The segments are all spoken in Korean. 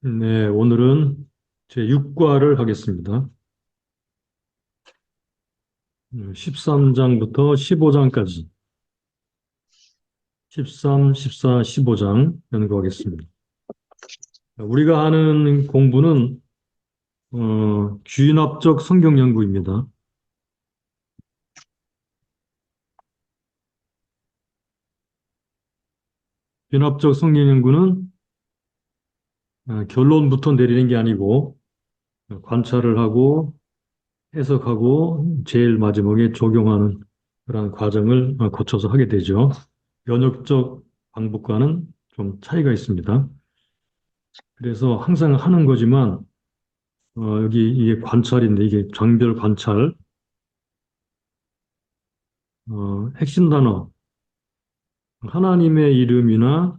네, 오늘은 제 6과를 하겠습니다. 13장부터 15장까지 13, 14, 15장 연구하겠습니다. 우리가 하는 공부는 주인합적 성경 연구입니다. 주인합적 성경 연구는 결론부터 내리는 게 아니고 관찰을 하고 해석하고 제일 마지막에 적용하는 그런 과정을 거쳐서 하게 되죠. 연역적 방법과는 좀 차이가 있습니다. 그래서 항상 하는 거지만 여기 이게 관찰인데 이게 장별 관찰, 핵심 단어, 하나님의 이름이나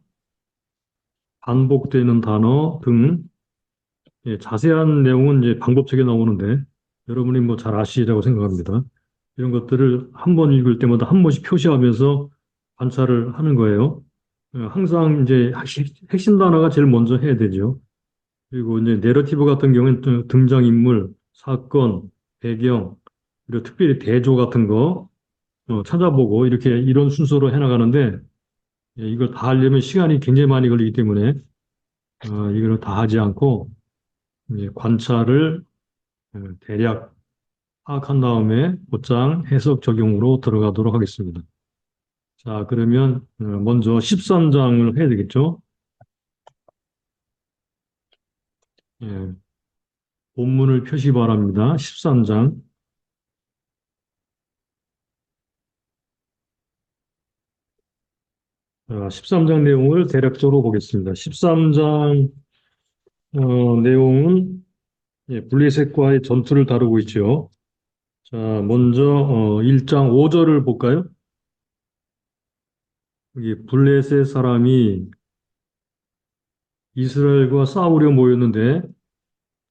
반복되는 단어 등 예, 자세한 내용은 이제 방법책에 나오는데 여러분이 뭐 잘 아시리라고 생각합니다. 이런 것들을 한 번 읽을 때마다 한 번씩 표시하면서 관찰을 하는 거예요. 항상 이제 핵심 단어가 제일 먼저 해야 되죠. 그리고 이제 내러티브 같은 경우는 또 등장인물, 사건, 배경, 그리고 특별히 대조 같은 거 찾아보고 이렇게 이런 순서로 해나가는데 예, 이걸 다 하려면 시간이 굉장히 많이 걸리기 때문에 이걸 다 하지 않고 이제 관찰을 대략 파악한 다음에 곧장 해석 적용으로 들어가도록 하겠습니다. 자, 그러면 먼저 13장을 해야 되겠죠? 예, 본문을 표시 바랍니다. 13장. 13장 내용을 대략적으로 보겠습니다. 13장 내용은 예, 블레셋과의 전투를 다루고 있죠. 자, 먼저 1장 5절을 볼까요? 여기 블레셋 사람이 이스라엘과 싸우려 모였는데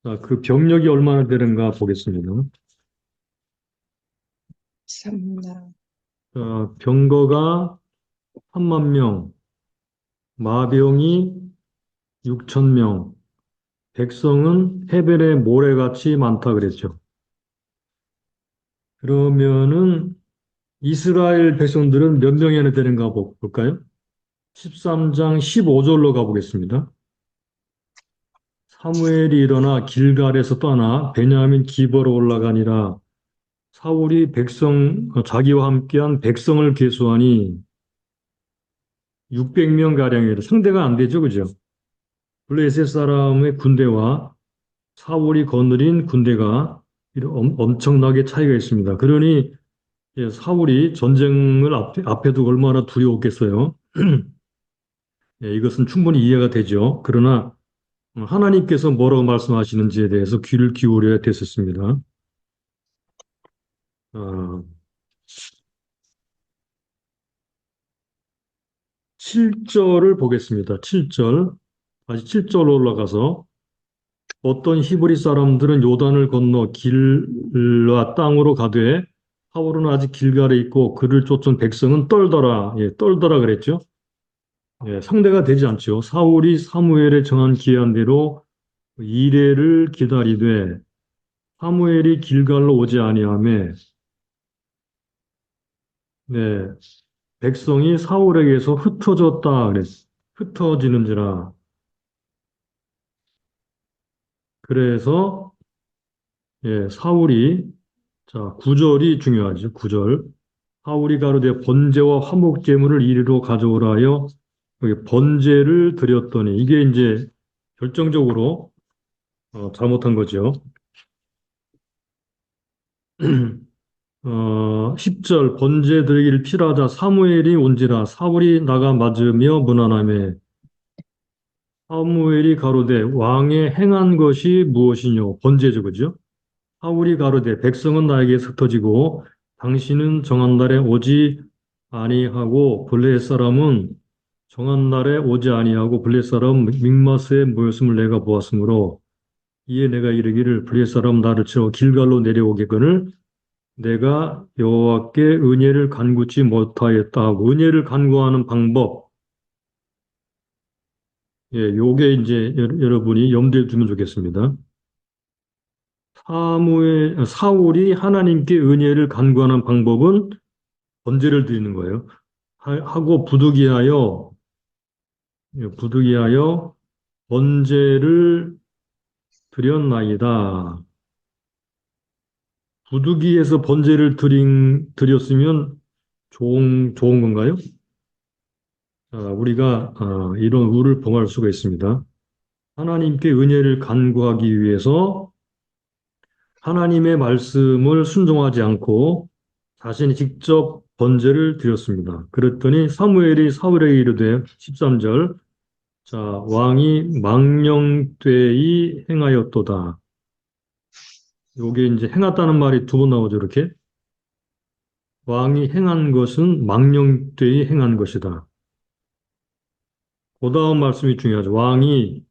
자, 그 병력이 얼마나 되는가 보겠습니다. 3나 자, 병거가 3만 명, 마병이 6천 명, 백성은 해변의 모래같이 많다 그랬죠. 그러면은 이스라엘 백성들은 몇 명이나 되는가 볼까요? 13장 15절로 가보겠습니다. 사무엘이 일어나 길갈에서 떠나 베냐민 기버로 올라가니라. 사울이 자기와 함께한 백성을 계수하니 600명 가량이라 상대가 안 되죠, 그죠? 블레셋 사람의 군대와 사울이 거느린 군대가 엄청나게 차이가 있습니다. 그러니 예, 사울이 전쟁을 앞에 두고 얼마나 두려웠겠어요. 예, 이것은 충분히 이해가 되죠. 그러나 하나님께서 뭐라고 말씀하시는지에 대해서 귀를 기울여야 됐었습니다. 어, 7절을 보겠습니다. 7절. 다시 7절로 올라가서 어떤 히브리 사람들은 요단을 건너 길라 땅으로 가되 사울은 아직 길갈에 있고 그를 쫓은 백성은 떨더라. 예, 떨더라 그랬죠. 예, 상대가 되지 않죠. 사울이 사무엘에 정한 기한대로 이레를 기다리되 사무엘이 길갈로 오지 아니하매 네, 백성이 사울에게서 흩어졌다 그랬어. 흩어지는지라. 그래서 예, 사울이 자, 9절이 중요하죠. 9절. 사울이 가로되 번제와 화목 제물을 이리로 가져오라 하여 여기 번제를 드렸더니 이게 이제 결정적으로 잘못한 거죠. 10절 번제 드리기를 필요하자 사무엘이 온지라 사울이 나가 맞으며 문안하매 사무엘이 가로되 왕의 행한 것이 무엇이뇨 번제죠 그죠? 사울이 가로되 백성은 나에게 흩어지고 당신은 정한 날에 오지 아니하고 블레셋 사람은 정한 날에 오지 아니하고 블레셋 사람 믹마스에 모였음을 내가 보았으므로 이에 내가 이르기를 블레셋 사람 나를 치러 길갈로 내려오겠거늘 내가 여호와께 은혜를 간구치 못하였다 하고 은혜를 간구하는 방법 요게 이제 여러분이 염두에 두면 좋겠습니다. 사울이 하나님께 은혜를 간구하는 방법은 번제를 드리는 거예요. 하고 부득이하여 번제를 드렸나이다. 부득이해서 번제를 드렸으면 좋은 건가요? 우리가 이런 우를 범할 수가 있습니다. 하나님께 은혜를 간구하기 위해서 하나님의 말씀을 순종하지 않고 자신이 직접 번제를 드렸습니다. 그랬더니 사무엘이 사울에게 이르되 13절 자 왕이 망령되이 행하였도다. 요게 이제 행했다는 말이 두 번 나오죠. 이렇게 왕이 행한 것은 망령되이 행한 것이다. 그 다음 말씀이 중요하죠. 왕이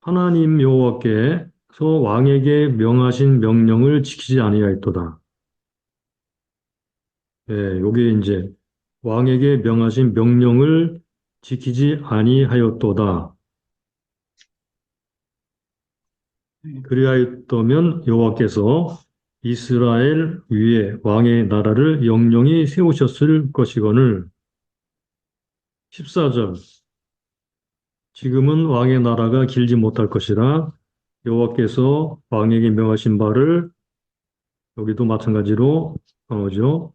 하나님 여호와께서 왕에게 명하신 명령을 지키지 아니하였도다. 요게 이제 왕에게 명하신 명령을 지키지 아니하였도다. 그리하였다면 여호와께서 이스라엘 위에 왕의 나라를 영영히 세우셨을 것이거늘 14절 지금은 왕의 나라가 길지 못할 것이라 여호와께서 왕에게 명하신 바를 여기도 마찬가지로 나오죠.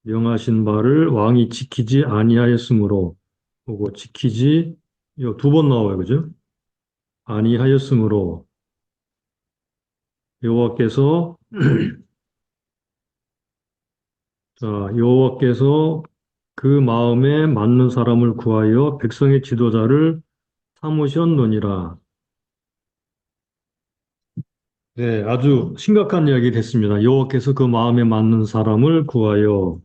명하신 바를 왕이 지키지 아니하였으므로 보고 지키지 두 번 나와요. 그죠? 아니하였으므로 여호와께서 자, 여호와께서 그 마음에 맞는 사람을 구하여 백성의 지도자를 삼으셨느니라. 네, 아주 심각한 이야기를 했습니다. 여호와께서 그 마음에 맞는 사람을 구하여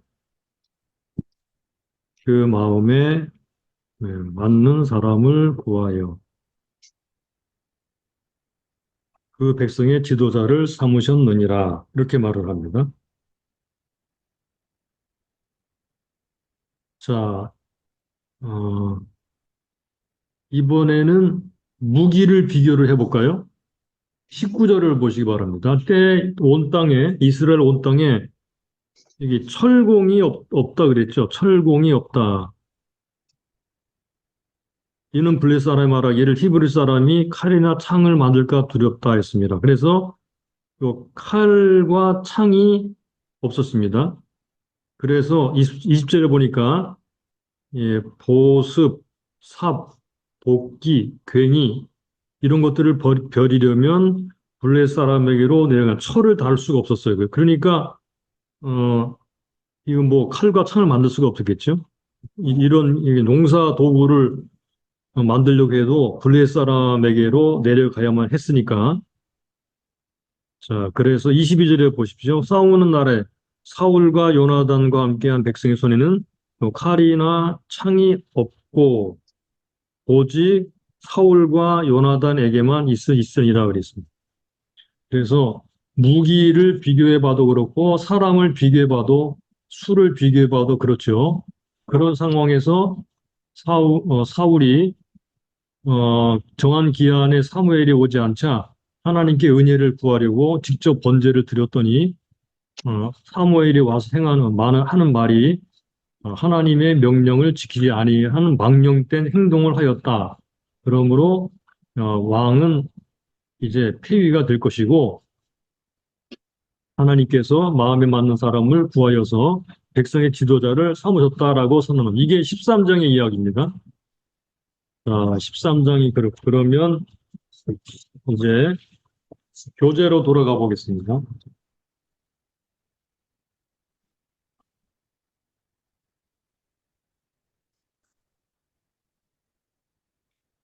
그 마음에 맞는 사람을 구하여 그 백성의 지도자를 삼으셨느니라. 이렇게 말을 합니다. 자, 어, 이번에는 무기를 비교를 해볼까요? 19절을 보시기 바랍니다. 때 온 땅에, 이스라엘 온 땅에 이게 철공이 없다 그랬죠. 철공이 없다. 이는 블레 사람이 말하 이를 히브리 사람이 칼이나 창을 만들까 두렵다 했습니다. 그래서 요 칼과 창이 없었습니다. 그래서 20절에 보니까 보습, 삽, 도끼, 괭이 이런 것들을 버리려면 블레 사람에게로 내려간 철을 달 수가 없었어요. 그러니까 이거 뭐 칼과 창을 만들 수가 없었겠죠. 이런 농사 도구를 만들려고 해도 블레 사람에게로 내려가야만 했으니까. 자, 그래서 22절에 보십시오. 싸우는 날에 사울과 요나단과 함께한 백성의 손에는 칼이나 창이 없고 오직 사울과 요나단에게만 있으니라 그랬습니다. 그래서 무기를 비교해봐도 그렇고 사람을 비교해봐도 수를 비교해봐도 그렇죠. 그런 상황에서 사울이 정한 기한에 사무엘이 오지 않자 하나님께 은혜를 구하려고 직접 번제를 드렸더니 사무엘이 와서 하는 말이 하나님의 명령을 지키지 아니하는 망령된 행동을 하였다. 그러므로 왕은 이제 폐위가 될 것이고 하나님께서 마음에 맞는 사람을 구하여서 백성의 지도자를 삼으셨다라고 선언합니다. 이게 13장의 이야기입니다. 자, 13장이 그러면 이제 교재로 돌아가 보겠습니다.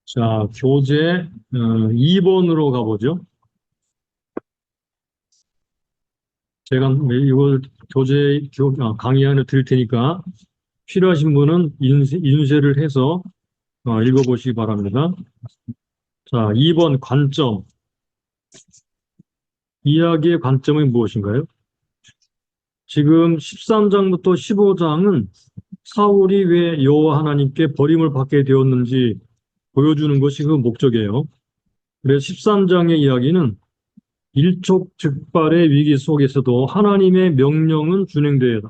자, 교재 2번으로 가보죠. 제가 이걸 강의안을 드릴 테니까 필요하신 분은 인쇄를 해서 읽어보시기 바랍니다. 자, 2번 관점. 이야기의 관점이 무엇인가요? 지금 13장부터 15장은 사울이 왜 여호와 하나님께 버림을 받게 되었는지 보여주는 것이 그 목적이에요. 그래서 13장의 이야기는 일촉즉발의 위기 속에서도 하나님의 명령은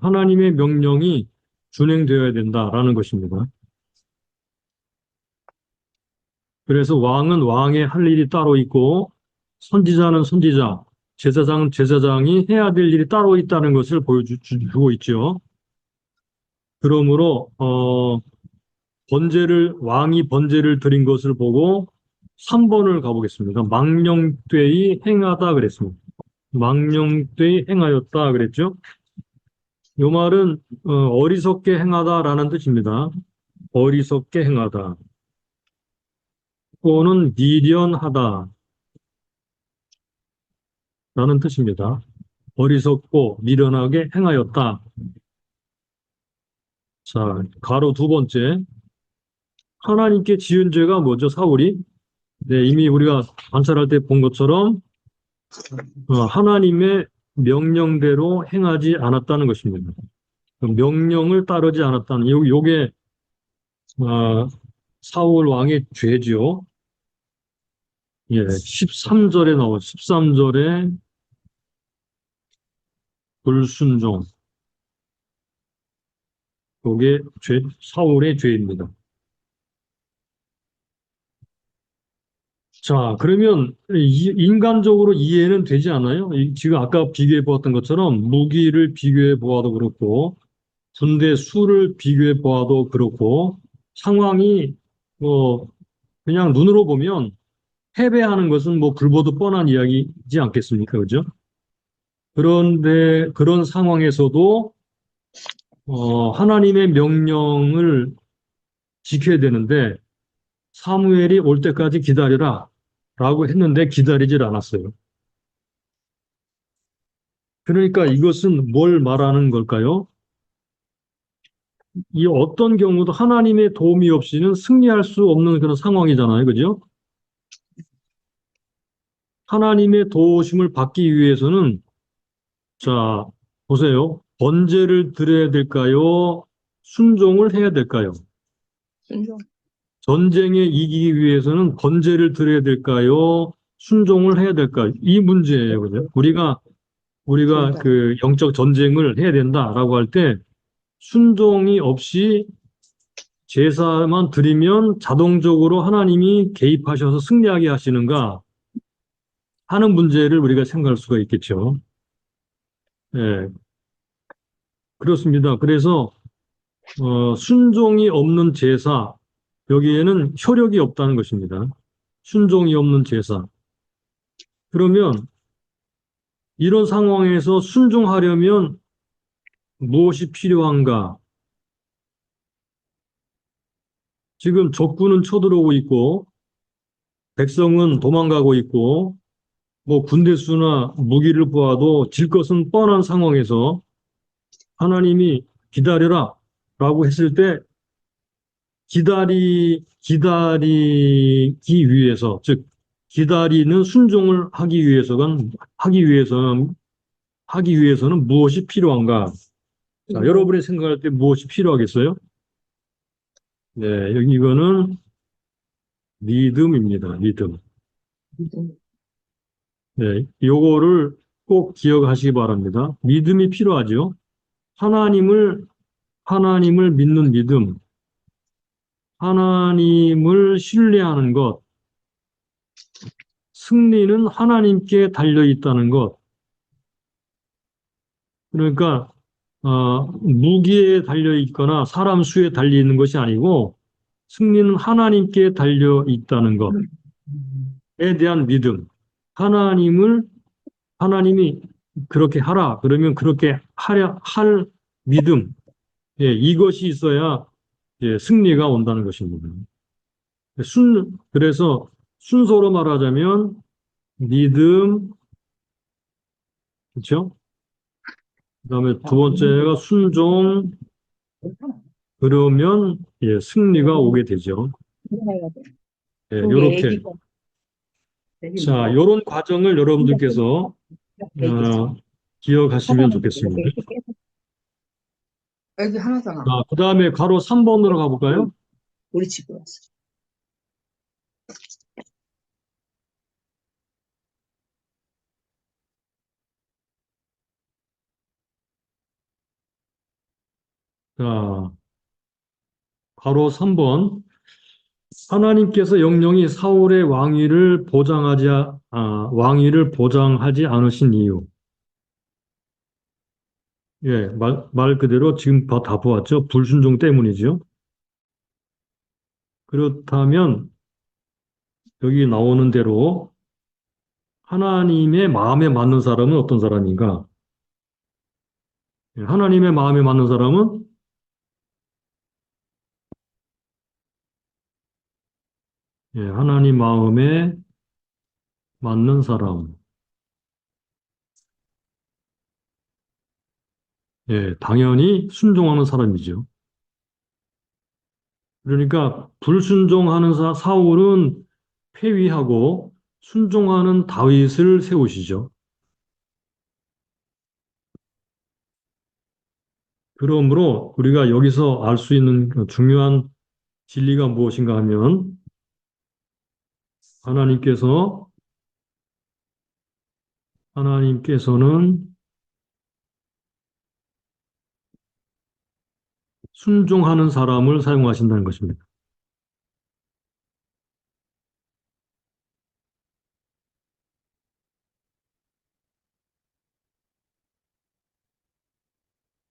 하나님의 명령이 준행되어야 된다라는 것입니다. 그래서 왕은 왕의 할 일이 따로 있고 선지자는 선지자, 제사장은 제사장이 해야 될 일이 따로 있다는 것을 보여주고 있죠. 그러므로 왕이 번제를 드린 것을 보고 3번을 가보겠습니다. 망령되이 행하다 그랬습니다. 망령되이 행하였다 그랬죠. 이 말은 어리석게 행하다라는 뜻입니다. 어리석게 행하다. 또는 미련하다 라는 뜻입니다. 어리석고 미련하게 행하였다. 자, 가로 두 번째. 하나님께 지은 죄가 뭐죠, 사울이? 네, 이미 우리가 관찰할 때 본 것처럼 하나님의 명령대로 행하지 않았다는 것입니다. 명령을 따르지 않았다는, 요게 사울 왕의 죄지요. 예, 13절에 나오죠. 13절에 불순종. 요게 사울의 죄입니다. 자, 그러면 인간적으로 이해는 되지 않아요? 지금 아까 비교해 보았던 것처럼 무기를 비교해 보아도 그렇고 군대 수를 비교해 보아도 그렇고 상황이 뭐 그냥 눈으로 보면 패배하는 것은 뭐 불보듯 뻔한 이야기이지 않겠습니까? 그죠? 그런데 그런 상황에서도 하나님의 명령을 지켜야 되는데 사무엘이 올 때까지 기다리라 라고 했는데 기다리질 않았어요. 그러니까 이것은 뭘 말하는 걸까요? 이 어떤 경우도 하나님의 도움이 없이는 승리할 수 없는 그런 상황이잖아요. 그죠? 하나님의 도우심을 받기 위해서는 자, 보세요. 번제를 드려야 될까요? 순종을 해야 될까요? 순종. 전쟁에 이기기 위해서는 번제를 드려야 될까요? 순종을 해야 될까요? 이 문제예요. 그죠? 우리가 그 영적 전쟁을 해야 된다라고 할 때 순종이 없이 제사만 드리면 자동적으로 하나님이 개입하셔서 승리하게 하시는가 하는 문제를 우리가 생각할 수가 있겠죠. 예, 그렇습니다. 그래서 순종이 없는 제사, 여기에는 효력이 없다는 것입니다. 순종이 없는 제사. 그러면 이런 상황에서 순종하려면 무엇이 필요한가? 지금 적군은 쳐들어오고 있고, 백성은 도망가고 있고, 뭐 군대 수나 무기를 보아도 질 것은 뻔한 상황에서 하나님이 기다려라 라고 했을 때 기다리기 위해서, 즉, 기다리는 순종을 하기 위해서는 무엇이 필요한가? 자, 여러분이 생각할 때 무엇이 필요하겠어요? 네, 이거는 믿음입니다. 믿음. 네, 요거를 꼭 기억하시기 바랍니다. 믿음이 필요하죠. 하나님을 믿는 믿음, 하나님을 신뢰하는 것, 승리는 하나님께 달려 있다는 것. 그러니까 무기에 달려 있거나 사람 수에 달려 있는 것이 아니고 승리는 하나님께 달려 있다는 것에 대한 믿음. 하나님이 그렇게 하라. 그러면 그렇게 할 믿음. 예, 이것이 있어야 예, 승리가 온다는 것입니다. 그래서 순서로 말하자면 믿음, 그렇죠? 그다음에 두 번째가 순종, 그러면 예, 승리가 오게 되죠. 예, 요렇게. 자, 요런 과정을 여러분들께서 기억하시면 좋겠습니다. 여기 하나잖아. 자, 그 다음에 가로 3번으로 가볼까요? 우리 집에 왔어. 자, 바로 3번. 하나님께서 영영이 사울의 왕위를 보장하지 않으신 이유. 예, 말 그대로 지금 다 보았죠? 불순종 때문이죠. 그렇다면 여기 나오는 대로 하나님의 마음에 맞는 사람은 어떤 사람인가? 예, 하나님의 마음에 맞는 사람은 예, 하나님 마음에 맞는 사람. 예, 당연히 순종하는 사람이죠. 그러니까 불순종하는 사울은 폐위하고 순종하는 다윗을 세우시죠. 그러므로 우리가 여기서 알 수 있는 그 중요한 진리가 무엇인가 하면 하나님께서 하나님께서는 순종하는 사람을 사용하신다는 것입니다.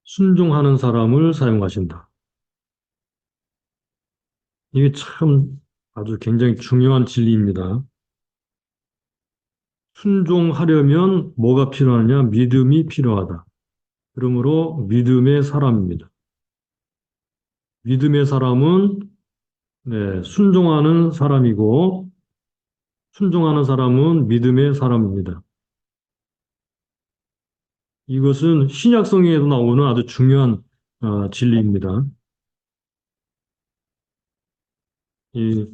순종하는 사람을 사용하신다. 이게 참 아주 굉장히 중요한 진리입니다. 순종하려면 뭐가 필요하냐? 믿음이 필요하다. 그러므로 믿음의 사람입니다. 믿음의 사람은 네, 순종하는 사람이고 순종하는 사람은 믿음의 사람입니다. 이것은 신약성에도 나오는 아주 중요한 진리입니다. 이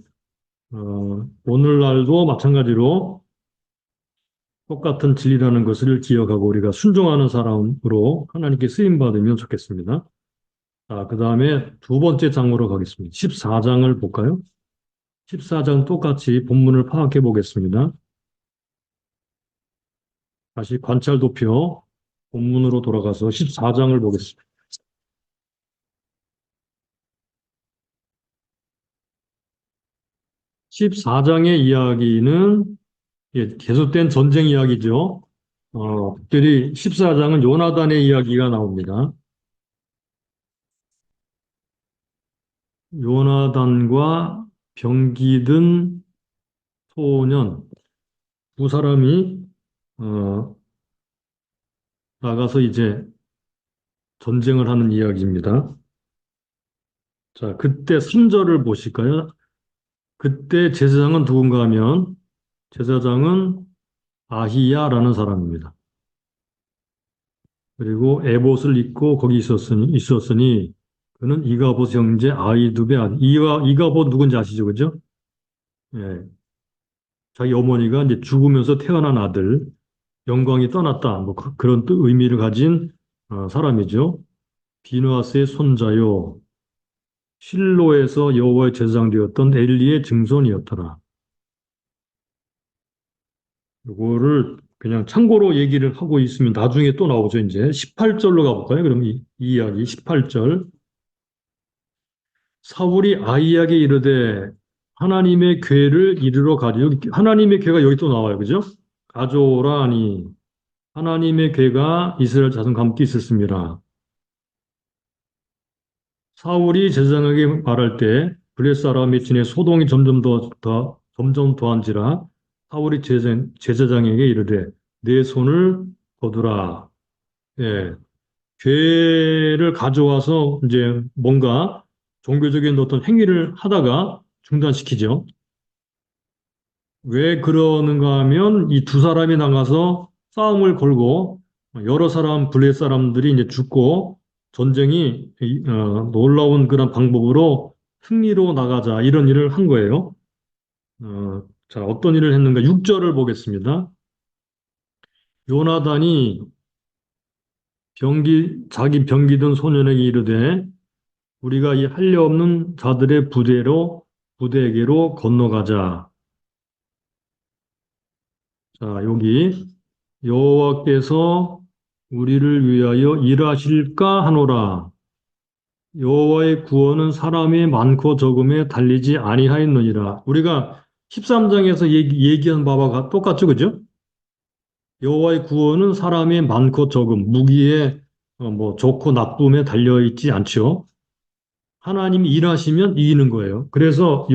오늘날도 마찬가지로 똑같은 진리라는 것을 기억하고 우리가 순종하는 사람으로 하나님께 쓰임 받으면 좋겠습니다. 자, 그 다음에 두 번째 장으로 가겠습니다. 14장을 볼까요? 14장 똑같이 본문을 파악해 보겠습니다. 다시 관찰 도표 본문으로 돌아가서 14장을 보겠습니다. 14장의 이야기는 계속된 전쟁 이야기죠. 특별히 14장은 요나단의 이야기가 나옵니다. 요나단과 병기든 소년 두 사람이 어, 나가서 이제 전쟁을 하는 이야기입니다. 자, 그때 3절을 보실까요? 그때 제사장은 누군가 하면 제사장은 아히야라는 사람입니다. 그리고 에봇을 입고 거기 있었으니 그는 이가봇 형제 아이두베 이가봇 누군지 아시죠? 그죠? 예. 자기 어머니가 이제 죽으면서 태어난 아들, 영광이 떠났다. 뭐 그런 의미를 가진 사람이죠. 비누아스의 손자요. 실로에서 여호와의 제사장 되었던 엘리의 증손이었더라. 이거를 그냥 참고로 얘기를 하고 있으면 나중에 또 나오죠. 이제 18절로 가볼까요? 그럼 이 이야기 18절. 사울이 아이에게 이르되 하나님의 궤를 이르러 가리. 여기 하나님의 궤가 여기 또 나와요. 그죠? 가져오라 하니 하나님의 궤가 이스라엘 자손과 함께 있었습니다. 사울이 제사장에게 말할 때 블레 사람이 진에 소동이 점점 더한지라 사울이 제사장에게 이르되 내 손을 거두라. 예, 궤를 가져와서 이제 뭔가 종교적인 어떤 행위를 하다가 중단시키죠. 왜 그러는가 하면 이 두 사람이 나가서 싸움을 걸고 여러 사람 블레 사람들이 이제 죽고 전쟁이 놀라운 그런 방법으로 승리로 나가자 이런 일을 한 거예요. 자, 어떤 일을 했는가? 6절을 보겠습니다. 요나단이 자기 병기든 소년에게 이르되 우리가 이 할례 없는 자들의 부대에게로 건너가자. 자, 여기 여호와께서 우리를 위하여 일하실까 하노라. 여호와의 구원은 사람이 많고 적음에 달리지 아니하였느니라. 우리가 13장에서 얘기한 바와 똑같죠, 그죠? 여호와의 구원은 사람이 많고 적음, 무기에 뭐 좋고 나쁨에 달려 있지 않죠. 하나님이 일하시면 이기는 거예요. 그래서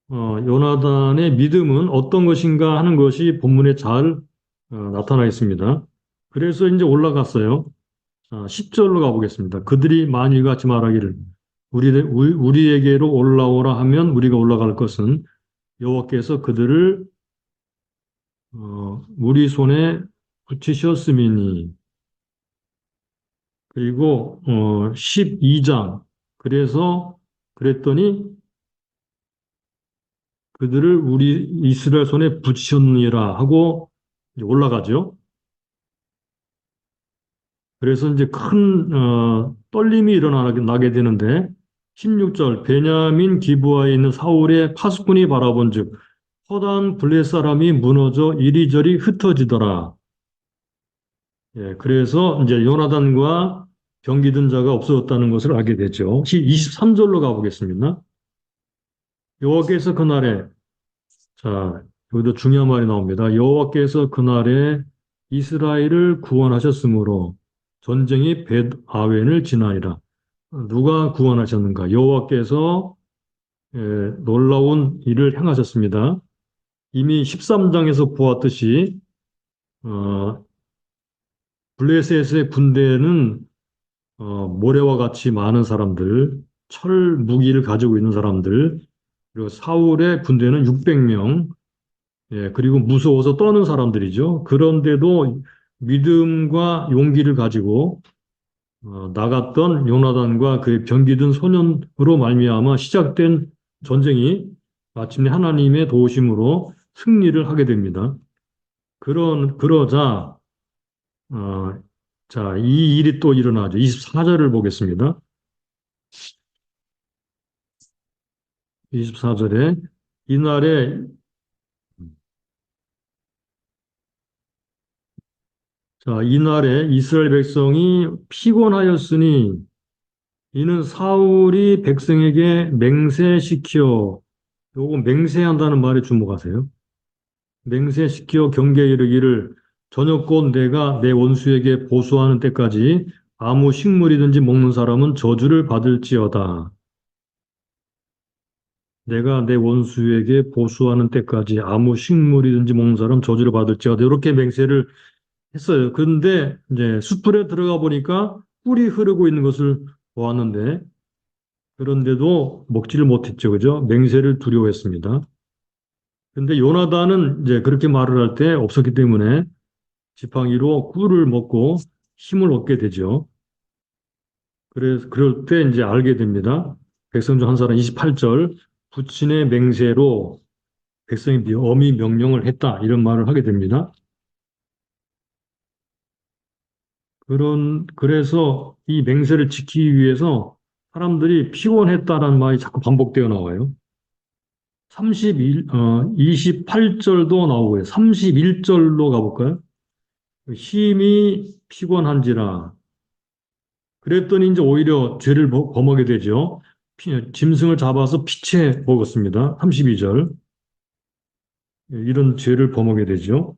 요나단의 믿음은 어떤 것인가 하는 것이 본문에 잘 나타나 있습니다. 그래서 이제 올라갔어요. 10절로 가보겠습니다. 그들이 만일 같이 말하기를 우리에게로 올라오라 하면 우리가 올라갈 것은 여호와께서 그들을 우리 손에 붙이셨음이니. 그리고 12장 그래서 그랬더니 그들을 우리 이스라엘 손에 붙이셨느니라 하고 이제 올라가죠. 그래서 이제 큰 떨림이 일어나게 되는데 16절 베냐민 기브아에 있는 사울의 파수꾼이 바라본즉 허다한 블레 사람이 무너져 이리저리 흩어지더라. 예, 그래서 이제 요나단과 병기든 자가 없어졌다는 것을 알게 되죠. 23절로 가보겠습니다. 여호와께서 그날에 여기도 중요한 말이 나옵니다. 여호와께서 그날에 이스라엘을 구원하셨으므로 전쟁이 벳 아웬을 지나니라. 누가 구원하셨는가? 여호와께서 예, 놀라운 일을 행하셨습니다. 이미 13장에서 보았듯이 어, 블레셋의 군대는 모래와 같이 많은 사람들, 철 무기를 가지고 있는 사람들, 그리고 사울의 군대는 600명, 예, 그리고 무서워서 떠는 사람들이죠. 그런데도 믿음과 용기를 가지고 나갔던 요나단과 그의 병기든 소년으로 말미암아 시작된 전쟁이 마침내 하나님의 도우심으로 승리를 하게 됩니다. 그러자 어, 이 일이 또 일어나죠. 24절을 보겠습니다. 24절에 이날에 이날에 이스라엘 백성이 피곤하였으니 이는 사울이 백성에게 맹세시켜 요거 맹세한다는 말에 주목하세요. 맹세시켜 경계에 이르기를 저녁곧 내가 내 원수에게 보수하는 때까지 아무 식물이든지 먹는 사람은 저주를 받을지어다. 내가 내 원수에게 보수하는 때까지 아무 식물이든지 먹는 사람 저주를 받을지어다. 이렇게 맹세를 했어요. 그런데 이제 숲풀에 들어가 보니까 꿀이 흐르고 있는 것을 보았는데 그런데도 먹지를 못했죠. 그죠? 맹세를 두려워했습니다. 근데 요나단은 이제 그렇게 말을 할 때 없었기 때문에 지팡이로 꿀을 먹고 힘을 얻게 되죠. 그래서 그럴 때 이제 알게 됩니다. 백성 중 한 사람 28절 부친의 맹세로 백성이 엄히 명령을 했다 이런 말을 하게 됩니다. 그래서 이 맹세를 지키기 위해서 사람들이 피곤했다라는 말이 자꾸 반복되어 나와요. 28절도 나오고요. 31절로 가볼까요? 힘이 피곤한지라. 그랬더니 이제 오히려 죄를 범하게 되죠. 짐승을 잡아서 피채 먹었습니다. 32절. 이런 죄를 범하게 되죠.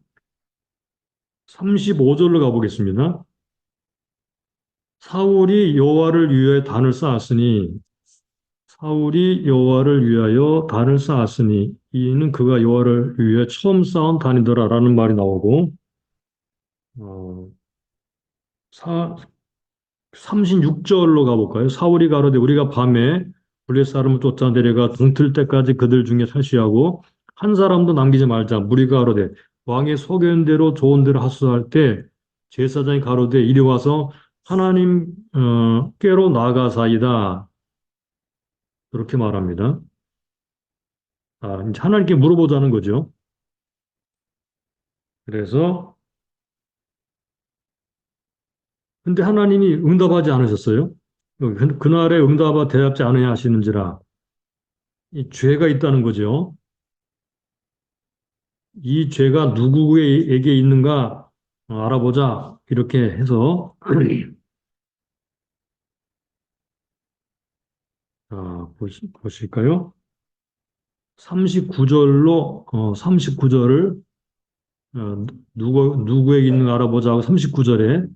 35절로 가보겠습니다. 사울이 여호와를 위하여 단을 쌓았으니 사울이 여호와를 위하여 단을 쌓았으니 이는 그가 여호와를 위하여 처음 쌓은 단이더라라는 말이 나오고 어, 36절로 가볼까요? 사울이 가로되 우리가 밤에 블레 사람을 쫓아내려가 동틀 때까지 그들 중에 살시하고 한 사람도 남기지 말자. 무리가 가로되 왕의 소견 대로 좋은 대로 하소할 때 제사장이 가로되 이리 와서 하나님 께로 나아가사이다. 그렇게 말합니다. 이제 하나님께 물어보자는 거죠. 그래서 근데 하나님이 응답하지 않으셨어요. 그날에 응답하 대답지 않으냐 하시는지라 이 죄가 있다는 거죠. 이 죄가 누구에게 있는가 알아보자 이렇게 해서 보실까요? 39절로, 39절을, 누구에게 있는가 알아보자고 39절에,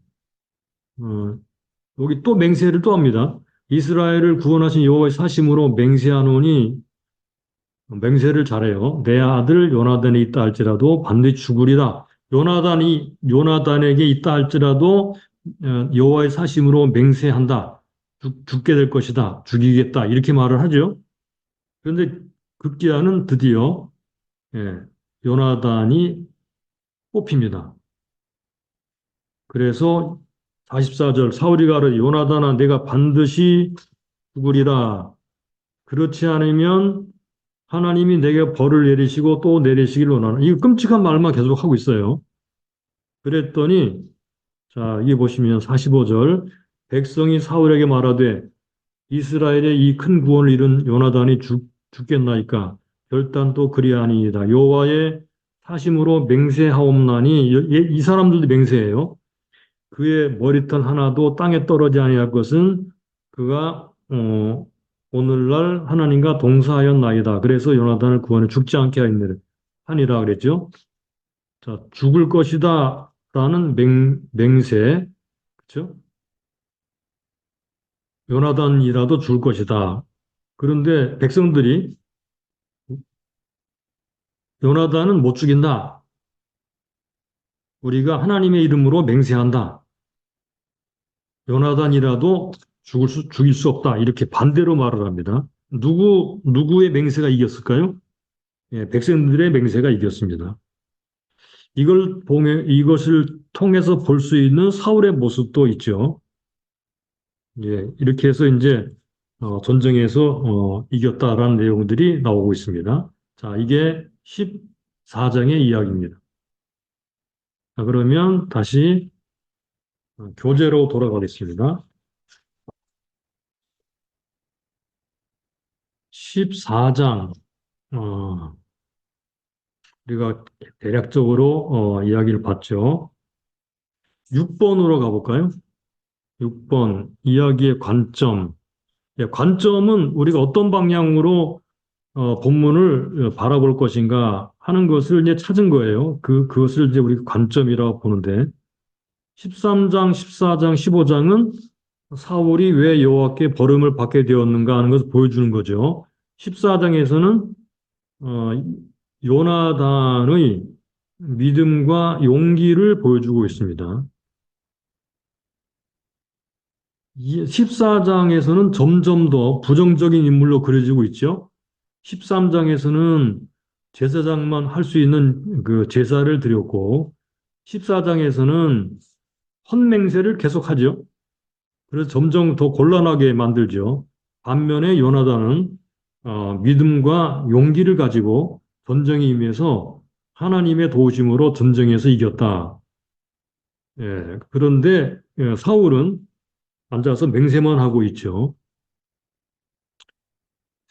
여기 또 맹세를 또 합니다. 이스라엘을 구원하신 여호와의 사심으로 맹세하노니 맹세를 잘해요. 내 아들 요나단이 있다 할지라도 반드시 죽으리라. 요나단에게 있다 할지라도 여호와의 사심으로 맹세한다. 죽게 될 것이다. 죽이겠다. 이렇게 말을 하죠. 그런데 급기야는 드디어 예, 요나단이 뽑힙니다. 그래서 44절 사울이 가르 요나단아 내가 반드시 죽으리라. 그렇지 않으면 하나님이 내게 벌을 내리시고 또 내리시기를 원하는 이 끔찍한 말만 계속 하고 있어요. 그랬더니 자, 이게 보시면 45절 백성이 사울에게 말하되 이스라엘의 이 큰 구원을 이룬 요나단이 죽겠나이까 결단도 그리하니이다. 여호와의 사심으로 맹세하옵나니 이 사람들도 맹세해요. 그의 머리털 하나도 땅에 떨어지지 아니할 것은 그가 오늘날 하나님과 동사하였나이다. 그래서 요나단을 구원해 죽지 않게 하니라 그랬죠. 자, 죽을 것이다 라는 맹세, 그렇죠? 요나단이라도 죽을 것이다. 그런데 백성들이 요나단은 못 죽인다. 우리가 하나님의 이름으로 맹세한다. 요나단이라도 죽일 수 없다. 이렇게 반대로 말을 합니다. 누구의 맹세가 이겼을까요? 예, 백성들의 맹세가 이겼습니다. 이것을 통해서 볼 수 있는 사울의 모습도 있죠. 예, 이렇게 해서 이제 전쟁에서 이겼다라는 내용들이 나오고 있습니다. 자, 이게 14장의 이야기입니다. 자, 그러면 다시 교재로 돌아가겠습니다. 14장, 우리가 대략적으로 이야기를 봤죠. 6번으로 가볼까요? 6번, 이야기의 관점. 예, 관점은 우리가 어떤 방향으로 본문을 바라볼 것인가 하는 것을 이제 찾은 거예요. 그것을 이제 우리가 관점이라고 보는데, 13장, 14장, 15장은 사울이 왜 여호와께 버림을 받게 되었는가 하는 것을 보여주는 거죠. 14장에서는 요나단의 믿음과 용기를 보여주고 있습니다. 14장에서는 점점 더 부정적인 인물로 그려지고 있죠. 13장에서는 제사장만 할 수 있는 그 제사를 드렸고, 14장에서는 헌맹세를 계속하죠. 그래서 점점 더 곤란하게 만들죠. 반면에 요나단은 믿음과 용기를 가지고 전쟁에 임해서 하나님의 도우심으로 전쟁에서 이겼다. 예, 그런데 사울은 앉아서 맹세만 하고 있죠.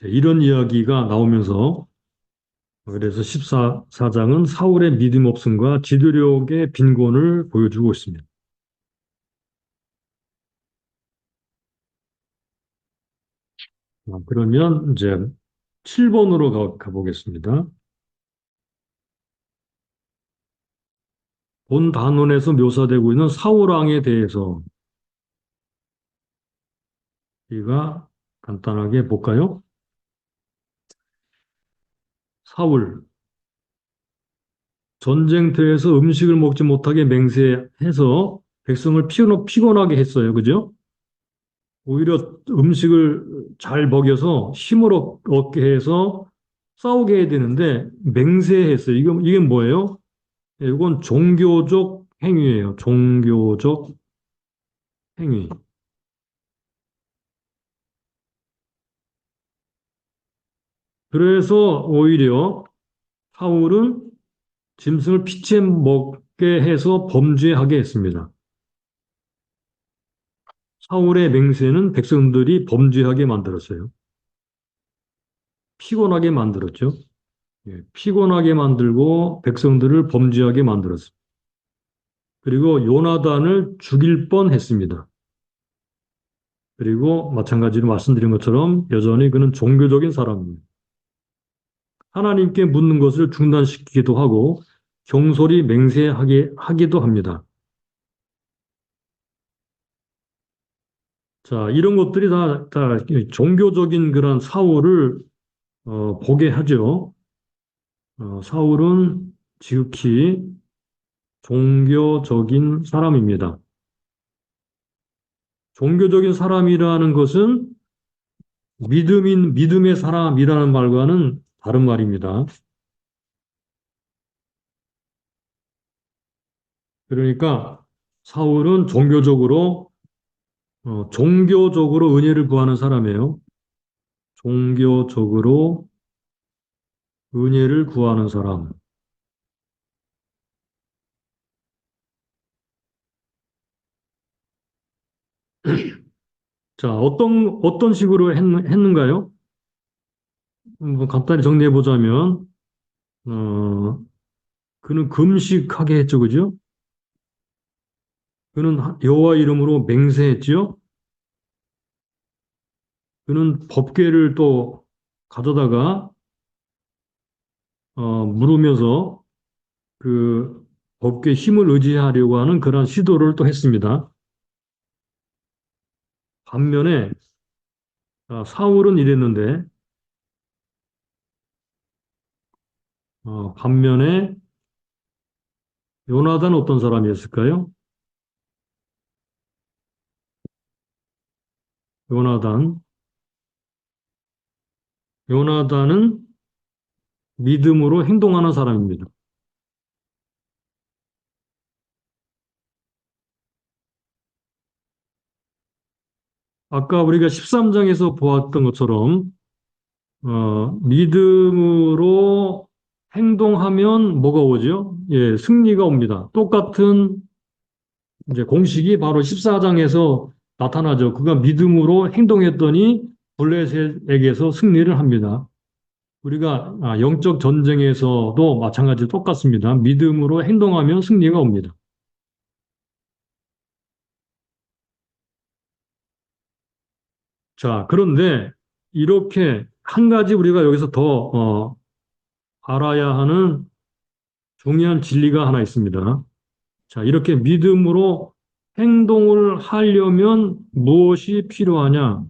이런 이야기가 나오면서 그래서 14장은 사울의 믿음 없음과 지도력의 빈곤을 보여주고 있습니다. 그러면 이제 7번으로 가보겠습니다. 본 단원에서 묘사되고 있는 사울왕에 대해서 우리가 간단하게 볼까요? 사울, 전쟁터에서 음식을 먹지 못하게 맹세해서 백성을 피곤하게 했어요. 그죠? 오히려 음식을 잘 먹여서 힘을 얻게 해서 싸우게 해야 되는데 맹세했어요. 이게 뭐예요? 이건 종교적 행위예요. 종교적 행위. 그래서 오히려 사울은 짐승을 피채 먹게 해서 범죄하게 했습니다. 사울의 맹세는 백성들이 범죄하게 만들었어요. 피곤하게 만들었죠. 예, 피곤하게 만들고 백성들을 범죄하게 만들었습니다. 그리고 요나단을 죽일 뻔했습니다. 그리고 마찬가지로 말씀드린 것처럼 여전히 그는 종교적인 사람입니다. 하나님께 묻는 것을 중단시키기도 하고 경솔히 맹세하게 하기도 합니다. 자, 이런 것들이 다 종교적인 그런 사울을 보게 하죠. 사울은 지극히 종교적인 사람입니다. 종교적인 사람이라는 것은 믿음의 사람이라는 말과는 다른 말입니다. 그러니까 사울은 종교적으로 은혜를 구하는 사람이에요. 종교적으로 은혜를 구하는 사람. 자, 어떤 식으로 했는가요? 뭐 간단히 정리해 보자면, 어, 그는 금식하게 했죠, 그죠? 그는 여호와 이름으로 맹세했지요. 그는 법궤를 또 가져다가 물으면서 그 법궤 힘을 의지하려고 하는 그런 시도를 또 했습니다. 반면에 사울은 이랬는데 반면에 요나단 어떤 사람이었을까요? 요나단 요나단은 믿음으로 행동하는 사람입니다. 아까 우리가 13장에서 보았던 것처럼 믿음으로 행동하면 뭐가 오죠? 예, 승리가 옵니다. 똑같은 이제 공식이 바로 14장에서 나타나죠. 그가 믿음으로 행동했더니 블레셋에게서 승리를 합니다. 우리가 영적 전쟁에서도 마찬가지로 똑같습니다. 믿음으로 행동하면 승리가 옵니다. 자, 그런데 이렇게 한 가지 우리가 여기서 더 알아야 하는 중요한 진리가 하나 있습니다. 자, 이렇게 믿음으로 행동을 하려면 무엇이 필요하냐?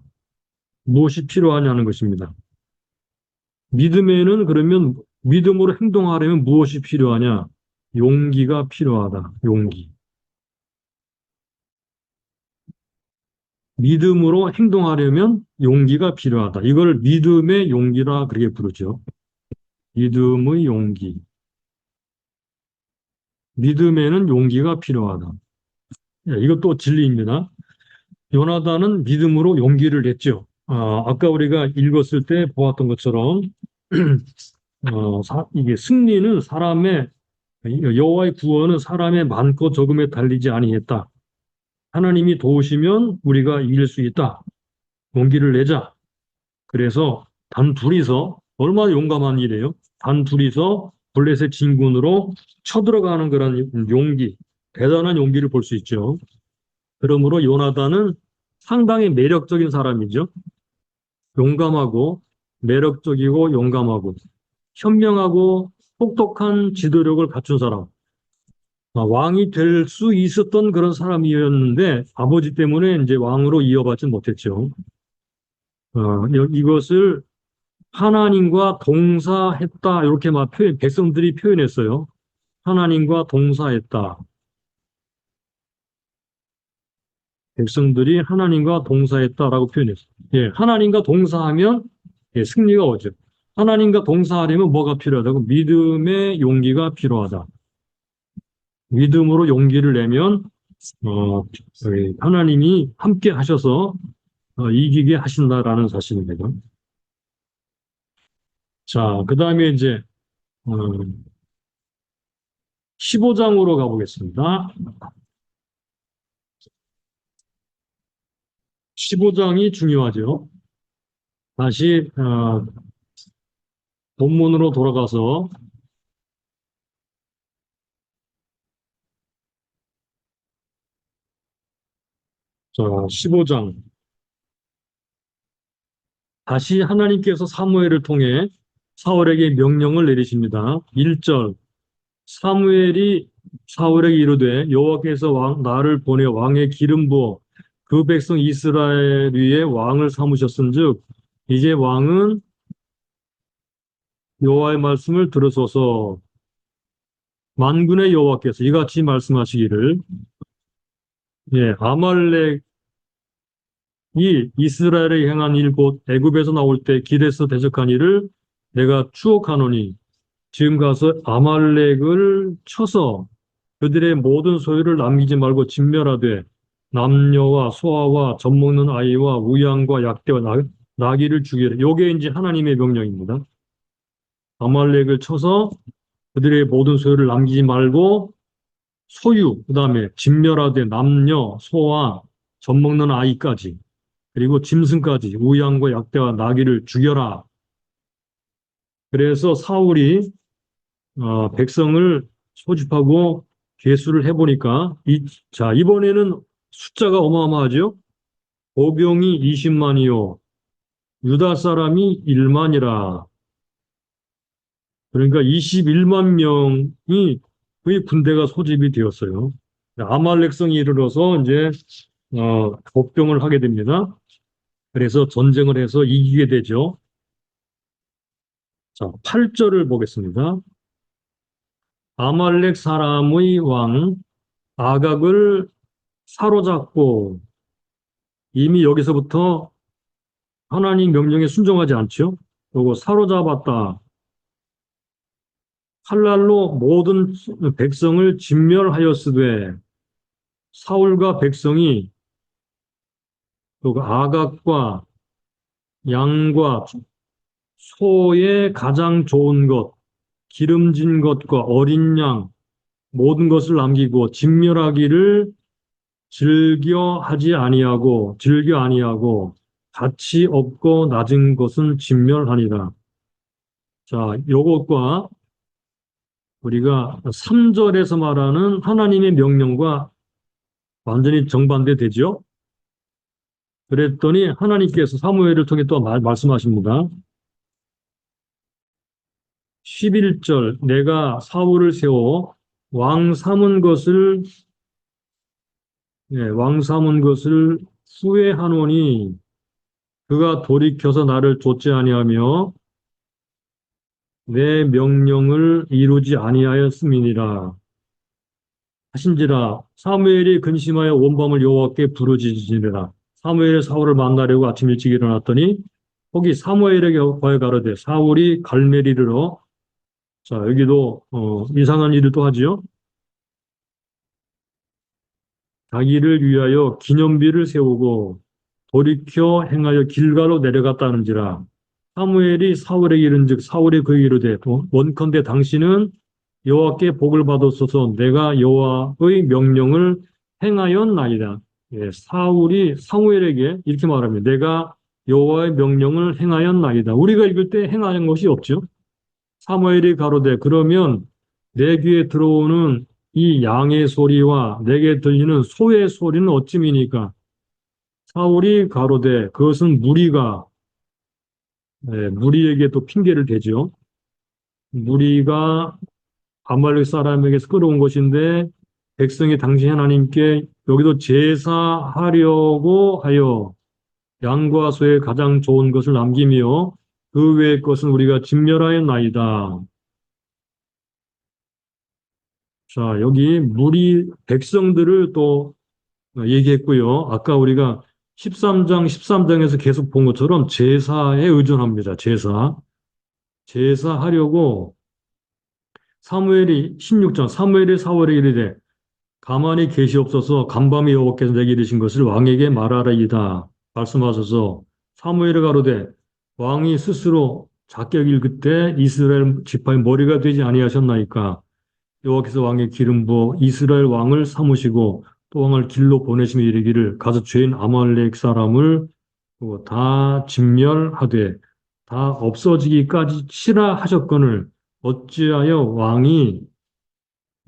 무엇이 필요하냐는 것입니다. 믿음에는 그러면 믿음으로 행동하려면 무엇이 필요하냐? 용기가 필요하다. 용기. 믿음으로 행동하려면 용기가 필요하다. 이걸 믿음의 용기라 그렇게 부르죠. 믿음의 용기. 믿음에는 용기가 필요하다. 예, 이것도 진리입니다. 요나단은 믿음으로 용기를 냈죠. 아까 우리가 읽었을 때 보았던 것처럼 이게 승리는 여호와의 구원은 사람의 많고 적음에 달리지 아니했다. 하나님이 도우시면 우리가 이길 수 있다. 용기를 내자. 그래서 단 둘이서 얼마나 용감한 일이에요. 단 둘이서 블레셋 진군으로 쳐들어가는 그런 용기, 대단한 용기를 볼 수 있죠. 그러므로 요나단은 상당히 매력적인 사람이죠. 용감하고 매력적이고 용감하고 현명하고 똑똑한 지도력을 갖춘 사람. 왕이 될 수 있었던 그런 사람이었는데 아버지 때문에 이제 왕으로 이어받지 못했죠. 이것을 하나님과 동사했다 이렇게 막 백성들이 표현했어요. 하나님과 동사했다. 백성들이 하나님과 동사했다라고 표현했어요. 예, 하나님과 동사하면 예, 승리가 오죠. 하나님과 동사하려면 뭐가 필요하다고? 믿음의 용기가 필요하다. 믿음으로 용기를 내면 하나님이 함께 하셔서 이기게 하신다라는 사실입니다. 자, 그 다음에 이제 어, 15장으로 가보겠습니다. 15장이 중요하죠. 다시 본문으로 돌아가서 자, 15장. 다시 하나님께서 사무엘을 통해 사울에게 명령을 내리십니다. 1절 사무엘이 사울에게 이르되 여호와께서 나를 보내 왕의 기름 부어 그 백성 이스라엘 위에 왕을 삼으셨은즉 이제 왕은 여호와의 말씀을 들으소서. 만군의 여호와께서 이같이 말씀하시기를 아말렉이 이스라엘에 행한 일 곧 애굽에서 나올 때 길에서 대적한 일을 내가 추억하노니 지금 가서 아말렉을 쳐서 그들의 모든 소유를 남기지 말고 진멸하되 남녀와 소아와 젖먹는 아이와 우양과 약대와 나귀를 죽이라. 요게 이제 하나님의 명령입니다. 아말렉을 쳐서 그들의 모든 소유를 남기지 말고 소유, 그다음에 진멸하되 남녀, 소아, 젖먹는 아이까지 그리고 짐승까지 우양과 약대와 나귀를 죽여라. 그래서 사울이 백성을 소집하고 계수를 해보니까 자, 이번에는 숫자가 어마어마하죠. 보병이 20만이요. 유다 사람이 1만이라. 그러니까 21만 명이 거의 군대가 소집이 되었어요. 아말렉성이 이르러서 이제 복병을 하게 됩니다. 그래서 전쟁을 해서 이기게 되죠. 자, 8절을 보겠습니다. 아말렉 사람의 왕 아각을 사로잡고 이미 여기서부터 하나님 명령에 순종하지 않죠. 그리고 사로잡았다. 칼날로 모든 백성을 진멸하였으되 사울과 백성이 그 아각과 양과 소의 가장 좋은 것, 기름진 것과 어린 양 모든 것을 남기고 진멸하기를 즐겨 아니하고 가치 없고 낮은 것은 진멸하니라. 자, 요것과 우리가 3절에서 말하는 하나님의 명령과 완전히 정반대되죠. 그랬더니 하나님께서 사무엘을 통해 또 말씀하십니다. 11절 내가 사울을 세워 왕 삼은 것을 후회하노니 그가 돌이켜서 나를 좇지 아니하며 내 명령을 이루지 아니하였음이니라. 하신지라 사무엘이 근심하여 온 밤을 여호와께 부르짖으니라. 사무엘이 사울을 만나려고 아침 일찍 일어났더니 거기 사무엘에게 과에 가로되 사울이 갈멜이르러. 자, 여기도 이상한 일을 또 하지요. 자기를 위하여 기념비를 세우고 돌이켜 행하여 길가로 내려갔다는지라. 사무엘이 사울에게 이른즉 사울이 그에게 이르되 원컨대 당신은 여호와께 복을 받았소서. 내가 여호와의 명령을 행하였나이다. 사울이 사무엘에게 이렇게 말합니다. 내가 여호와의 명령을 행하였나이다. 우리가 읽을 때 행하는 것이 없죠. 사무엘이 가로되 그러면 내 귀에 들어오는 이 양의 소리와 내게 들리는 소의 소리는 어찌미니까? 사울이 가로되 그것은 무리에게 또 핑계를 대죠. 무리가 아말렉 사람에게서 끌어온 것인데 백성이 당시 하나님께 여기도 제사하려고 하여 양과 소의 가장 좋은 것을 남기며 그 외의 것은 우리가 진멸하였나이다. 자, 여기 무리 백성들을 또 얘기했고요. 아까 우리가 13장에서 계속 본 것처럼 제사에 의존합니다. 제사하려고 16장 사무엘이 사울에게 이르되 가만히 계시옵소서. 간밤에 여호와께서 내게 이르신 것을 왕에게 말하라이다 말씀하셔서 사무엘이 가로되 왕이 스스로 작게 여길 그때 이스라엘 지파의 머리가 되지 아니하셨나이까. 여호와께서 왕의 기름 부어 이스라엘 왕을 삼으시고 또 왕을 길로 보내시며 이르기를 가서 죄인 아말렉 사람을 다 진멸하되 다 없어지기까지 치라 하셨거늘 어찌하여 왕이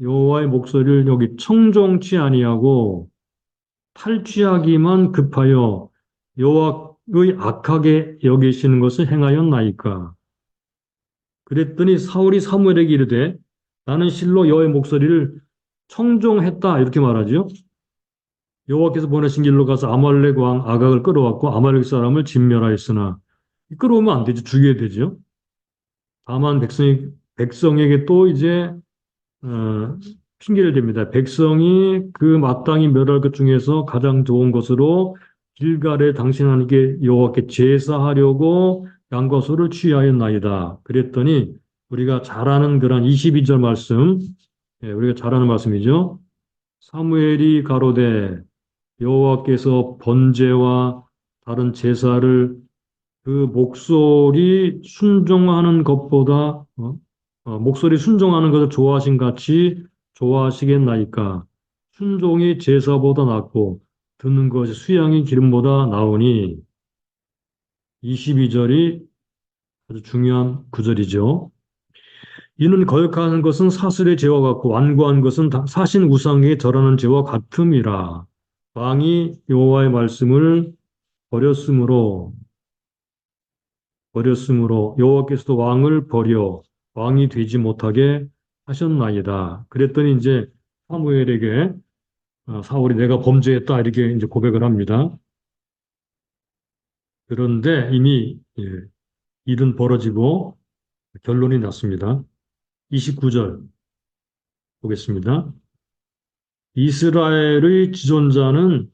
여호와의 목소리를 여기 청종치 아니하고 탈취하기만 급하여 악하게 여기시는 것을 행하였나이까. 그랬더니 사울이 사무엘에게 이르되 나는 실로 여호와의 목소리를 청종했다 이렇게 말하죠. 여호와께서 보내신 길로 가서 아말렉 왕 아각을 끌어왔고 아말렉 사람을 진멸하였으나 끌어오면 안 되죠. 죽여야 되죠. 다만 백성에게 또 이제 어, 핑계를 댑니다. 백성이 그 마땅히 멸할 것 중에서 가장 좋은 것으로 길갈에 당신 하나님께 여호와께 제사하려고 양과 소를 취하였나이다. 그랬더니 우리가 잘 아는 그런 22절 말씀, 우리가 잘 아는 말씀이죠. 사무엘이 가로되 여호와께서 번제와 다른 제사를 그 목소리 순종하는 것보다 목소리 순종하는 것을 좋아하신 같이 좋아하시겠나이까. 순종이 제사보다 낫고 듣는 것이 수양이 기름보다 나으니 22절이 아주 중요한 구절이죠. 이는 거역하는 것은 사슬의 죄와 같고 완고한 것은 사신 우상에게 절하는 죄와 같음이라. 왕이 여호와의 말씀을 버렸으므로 여호와께서도 왕을 버려 왕이 되지 못하게 하셨나이다. 그랬더니 이제 사무엘에게 사울이 내가 범죄했다 이렇게 이제 고백을 합니다. 그런데 이미 일은 벌어지고 결론이 났습니다. 29절 보겠습니다. 이스라엘의 지존자는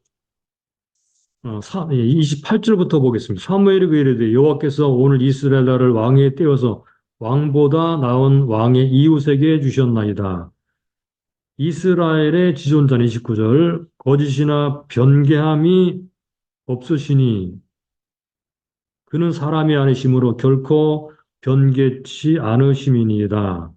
28절부터 보겠습니다. 사무엘이 이르되 여호와께서 오늘 이스라엘 나라를 왕에 떼어서 왕보다 나은 왕의 이웃에게 주셨나이다. 이스라엘의 지존자는 29절 거짓이나 변개함이 없으시니 그는 사람이 아니심으로 결코 변개치 않으심이니이다.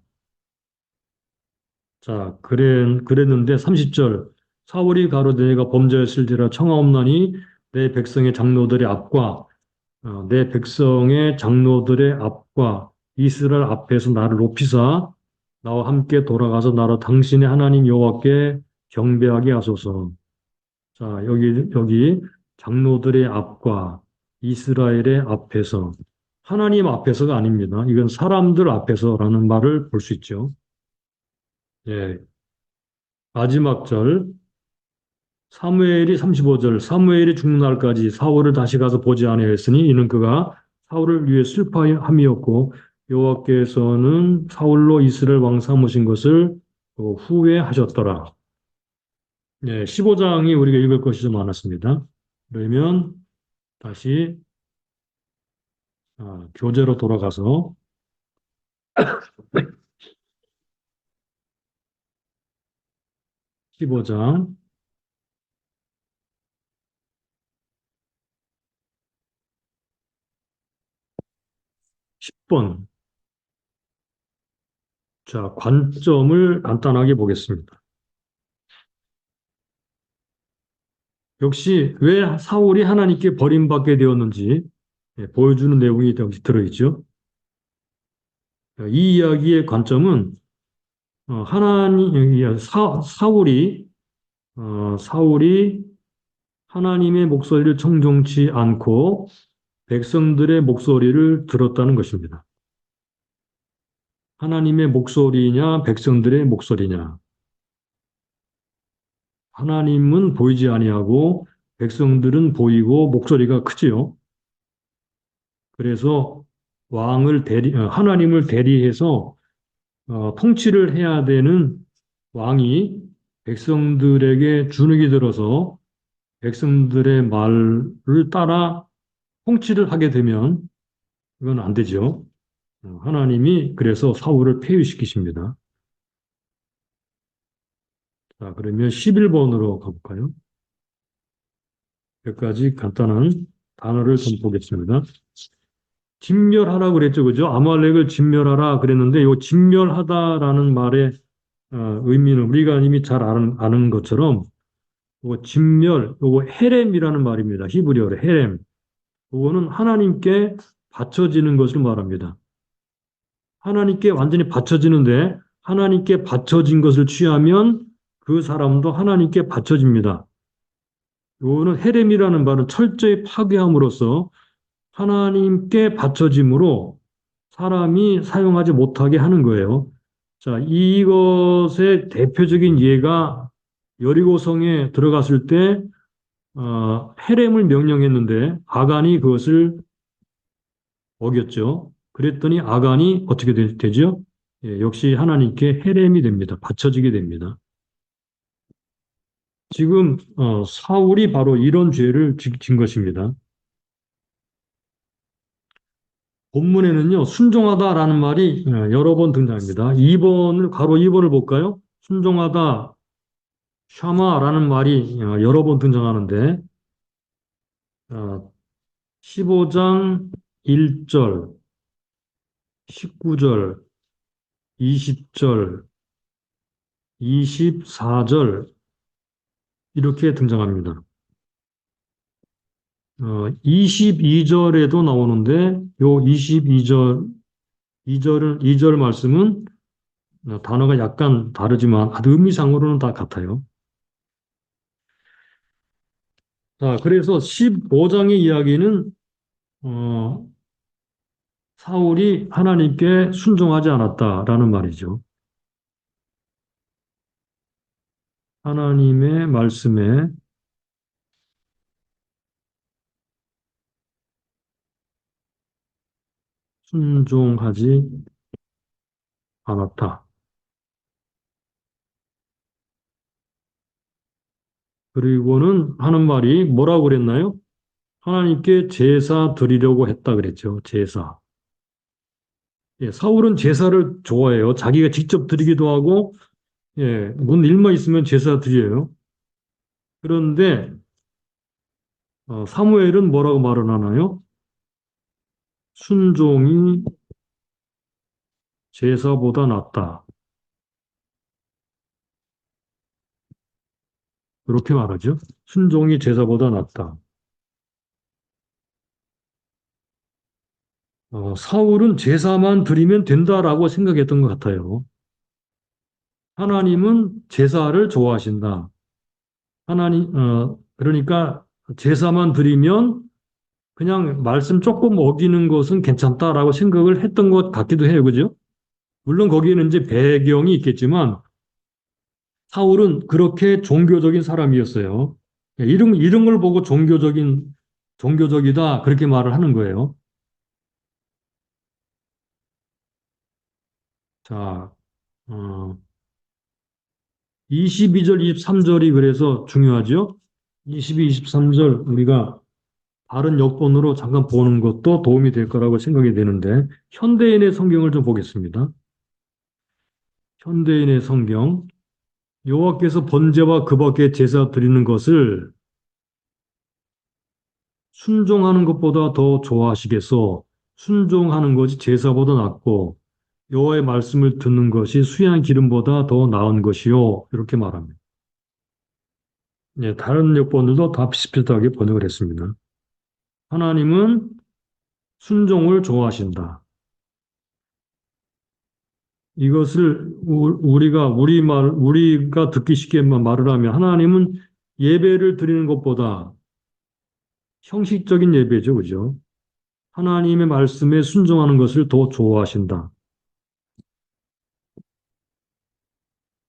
자, 그랬는데 30절 사울이 가로되 내가 범죄했을지라 청하옵나니 내 백성의 장로들의 앞과 내 백성의 장로들의 앞과 이스라엘 앞에서 나를 높이사 나와 함께 돌아가서 나로 당신의 하나님 여호와께 경배하게 하소서. 자, 여기 장로들의 앞과 이스라엘의 앞에서 하나님 앞에서가 아닙니다. 이건 사람들 앞에서라는 말을 볼 수 있죠. 예. 마지막 절 사무엘이 35절 사무엘이 죽는 날까지 사울을 다시 가서 보지 아니하였으니 이는 그가 사울을 위해 슬퍼함이었고 여호와께서는 사울로 이스라엘 왕 삼으신 것을 후회하셨더라. 네, 15장이 우리가 읽을 것이 좀 많았습니다. 그러면 다시 교재로 돌아가서 15장 10번 자, 관점을 간단하게 보겠습니다. 역시 왜 사울이 하나님께 버림받게 되었는지 보여주는 내용이 여기 들어있죠. 이 이야기의 관점은 사울이 하나님의 목소리를 청종치 않고 백성들의 목소리를 들었다는 것입니다. 하나님의 목소리냐 백성들의 목소리냐. 하나님은 보이지 아니하고 백성들은 보이고 목소리가 크지요. 그래서 하나님을 대리해서 통치를 해야 되는 왕이 백성들에게 주눅이 들어서 백성들의 말을 따라 통치를 하게 되면 이건 안 되죠. 하나님이 그래서 사울을 폐위시키십니다. 자, 그러면 11번으로 가볼까요? 여기까지 간단한 단어를 좀 보겠습니다. 진멸하라 그랬죠, 그죠? 아말렉을 진멸하라 그랬는데 이 진멸하다라는 말의 의미는 우리가 이미 잘 아는 것처럼 요거 진멸, 요거 헤렘이라는 말입니다. 히브리어로 헤렘. 그거는 하나님께 바쳐지는 것을 말합니다. 하나님께 완전히 바쳐지는데 하나님께 바쳐진 것을 취하면 그 사람도 하나님께 바쳐집니다. 요거는 헤렘이라는 말은 철저히 파괴함으로써 하나님께 바쳐짐으로 사람이 사용하지 못하게 하는 거예요. 자, 이것의 대표적인 예가 여리고성에 들어갔을 때 헤렘을 명령했는데 아간이 그것을 어겼죠. 그랬더니 아간이 어떻게 되죠? 예, 역시 하나님께 헤렘이 됩니다. 바쳐지게 됩니다. 지금 사울이 바로 이런 죄를 진 것입니다. 본문에는요, 순종하다라는 말이 여러 번 등장합니다. 2번을, 가로 2번을 볼까요? 순종하다, 샤마라는 말이 여러 번 등장하는데, 어, 15장 1절, 19절, 20절, 24절, 이렇게 등장합니다. 22절에도 나오는데, 요 22절, 2절 말씀은 단어가 약간 다르지만 의미상으로는 다 같아요. 자, 그래서 15장의 이야기는 어, 사울이 하나님께 순종하지 않았다라는 말이죠. 하나님의 말씀에 순종하지 않았다. 그리고는 하는 말이 뭐라고 그랬나요? 하나님께 제사 드리려고 했다 그랬죠. 제사. 예, 사울은 제사를 좋아해요. 자기가 직접 드리기도 하고, 예, 뭔 일만 있으면 제사 드려요. 그런데 사무엘은 뭐라고 말을 하나요? 순종이 제사보다 낫다. 그렇게 말하죠. 순종이 제사보다 낫다. 사울은 제사만 드리면 된다라고 생각했던 것 같아요. 하나님은 제사를 좋아하신다. 그러니까 제사만 드리면 그냥 말씀 조금 어기는 것은 괜찮다라고 생각을 했던 것 같기도 해요. 그죠? 물론 거기에는 이제 배경이 있겠지만 사울은 그렇게 종교적인 사람이었어요. 이런 걸 보고 종교적이다. 그렇게 말을 하는 거예요. 자, 어, 22절, 23절이 그래서 중요하죠. 22, 23절 우리가 다른 역본으로 잠깐 보는 것도 도움이 될 거라고 생각이 되는데 현대인의 성경을 좀 보겠습니다. 현대인의 성경 여호와께서 번제와 그 밖에 제사 드리는 것을 순종하는 것보다 더 좋아하시겠소. 순종하는 것이 제사보다 낫고 여호와의 말씀을 듣는 것이 수양 기름보다 더 나은 것이요. 이렇게 말합니다. 예, 다른 역본들도 다 비슷비슷하게 번역을 했습니다. 하나님은 순종을 좋아하신다. 이것을 우리가 듣기 쉽게만 말을 하면 하나님은 예배를 드리는 것보다 형식적인 예배죠, 그죠? 하나님의 말씀에 순종하는 것을 더 좋아하신다.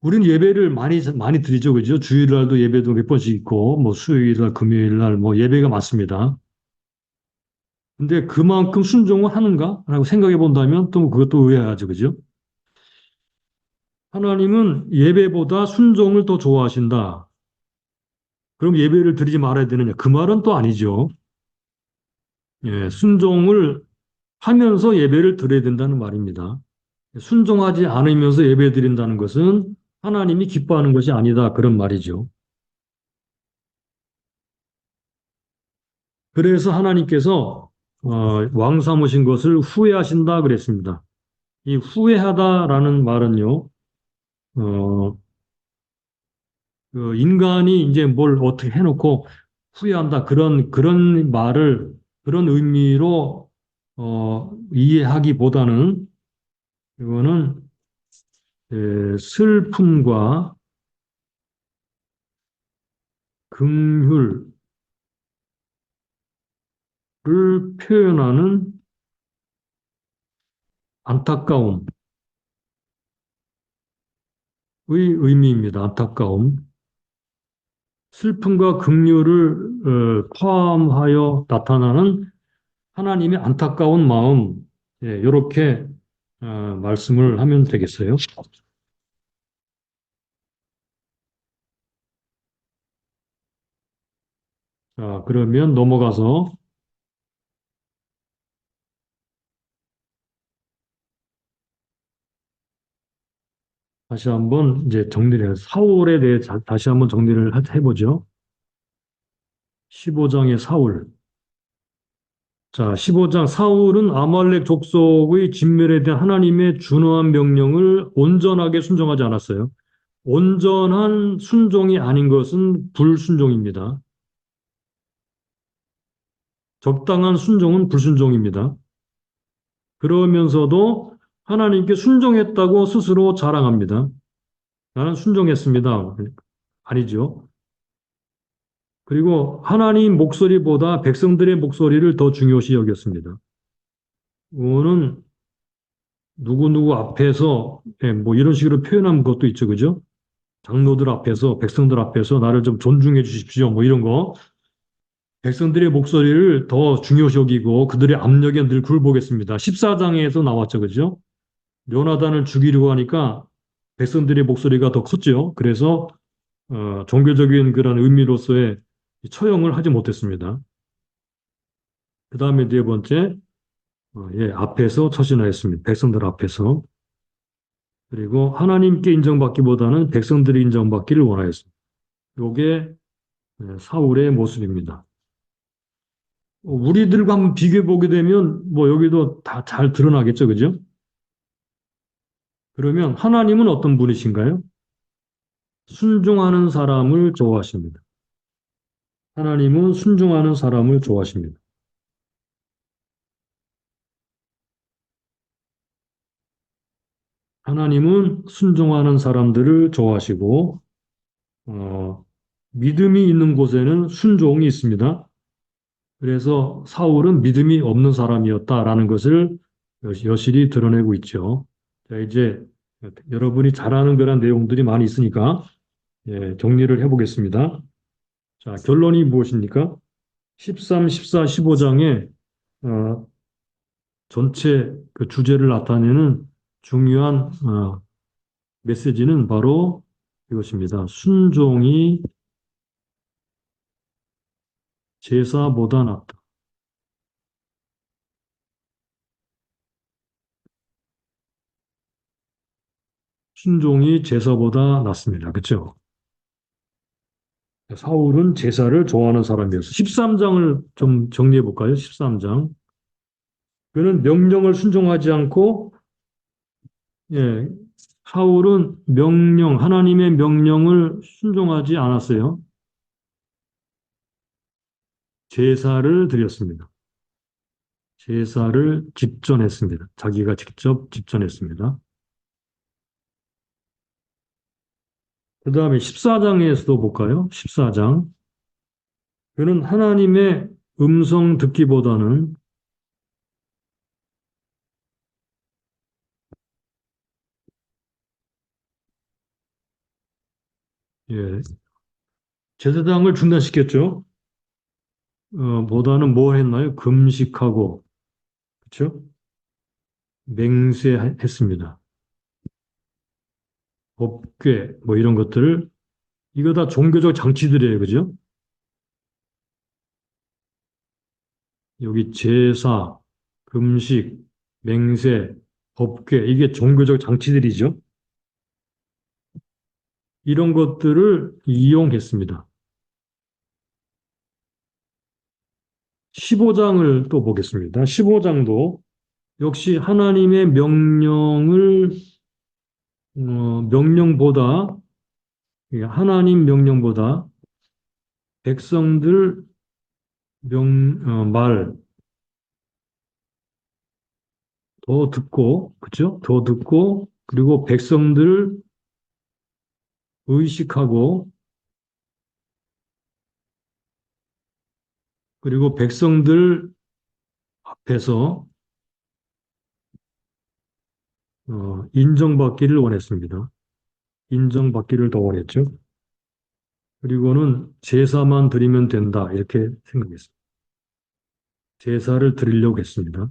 우리는 예배를 많이 드리죠, 그죠? 주일날도 예배도 몇 번씩 있고, 뭐 수요일날, 금요일날 뭐 예배가 많습니다. 근데 그만큼 순종을 하는가? 라고 생각해 본다면 또 그것도 의아하죠, 그죠? 하나님은 예배보다 순종을 더 좋아하신다. 그럼 예배를 드리지 말아야 되느냐? 그 말은 또 아니죠. 예, 순종을 하면서 예배를 드려야 된다는 말입니다. 순종하지 않으면서 예배 드린다는 것은 하나님이 기뻐하는 것이 아니다. 그런 말이죠. 그래서 하나님께서 왕 삼으신 것을 후회하신다 그랬습니다. 이 후회하다라는 말은요, 어, 그 인간이 이제 뭘 어떻게 해놓고 후회한다 그런 말을 그런 의미로 이해하기보다는 이거는 슬픔과 긍휼 표현하는 안타까움의 의미입니다. 안타까움. 슬픔과 긍휼을 포함하여 나타나는 하나님의 안타까운 마음, 예, 이렇게 말씀을 하면 되겠어요. 자, 그러면 넘어가서 다시 한번 이제 정리를 해서 사울에 대해 다시 한번 정리를 해보죠. 15장의 사울. 자, 15장 사울은 아말렉 족속의 진멸에 대한 하나님의 준엄한 명령을 온전하게 순종하지 않았어요. 온전한 순종이 아닌 것은 불순종입니다. 적당한 순종은 불순종입니다. 그러면서도 하나님께 순종했다고 스스로 자랑합니다. 나는 순종했습니다. 아니죠. 그리고 하나님 목소리보다 백성들의 목소리를 더 중요시 여겼습니다. 이거는 누구누구 앞에서 뭐 이런 식으로 표현한 것도 있죠. 그죠? 장로들 앞에서, 백성들 앞에서 나를 좀 존중해 주십시오. 뭐 이런 거. 백성들의 목소리를 더 중요시 여기고 그들의 압력에 늘 굴복했습니다. 14장에서 나왔죠. 그죠? 요나단을 죽이려고 하니까 백성들의 목소리가 더 컸죠. 그래서 종교적인 그런 의미로서의 처형을 하지 못했습니다. 그 다음에 네 번째, 예, 앞에서 처신하였습니다. 백성들 앞에서. 그리고 하나님께 인정받기보다는 백성들이 인정받기를 원하였습니다. 요게 사울의 모습입니다. 우리들과 한번 비교해 보게 되면 뭐 여기도 다 잘 드러나겠죠, 그죠? 그러면 하나님은 어떤 분이신가요? 순종하는 사람을 좋아하십니다. 하나님은 순종하는 사람을 좋아하십니다. 하나님은 순종하는 사람들을 좋아하시고, 어, 믿음이 있는 곳에는 순종이 있습니다. 그래서 사울은 믿음이 없는 사람이었다라는 것을 여실히 드러내고 있죠. 자, 이제 여러분이 잘 아는 그런 내용들이 많이 있으니까 예, 정리를 해보겠습니다. 자, 결론이 무엇입니까? 13, 14, 15장에 전체 그 주제를 나타내는 중요한 메시지는 바로 이것입니다. 순종이 제사보다 낫다. 순종이 제사보다 낫습니다. 그렇죠? 사울은 제사를 좋아하는 사람이었어요. 13장을 좀 정리해 볼까요? 13장. 그는 명령을 순종하지 않고, 예, 사울은 하나님의 명령을 순종하지 않았어요. 제사를 드렸습니다. 제사를 집전했습니다. 자기가 직접 집전했습니다. 그 다음에 14장에서도 볼까요? 14장. 그는 하나님의 음성 듣기보다는 예, 제사장을 중단시켰죠. 보다는 뭐 했나요? 금식하고, 그렇죠? 맹세했습니다. 법궤, 뭐 이런 것들을, 이거 다 종교적 장치들이에요. 그죠? 여기 제사, 금식, 맹세, 법궤, 이게 종교적 장치들이죠. 이런 것들을 이용했습니다. 15장을 또 보겠습니다. 15장도 역시 하나님의 명령보다, 하나님 명령보다 백성들 말 더 듣고, 그죠? 더 듣고, 그리고 백성들 의식하고, 그리고 백성들 앞에서 인정받기를 원했습니다. 인정받기를 더 원했죠. 그리고는 제사만 드리면 된다 이렇게 생각했습니다. 제사를 드리려고 했습니다.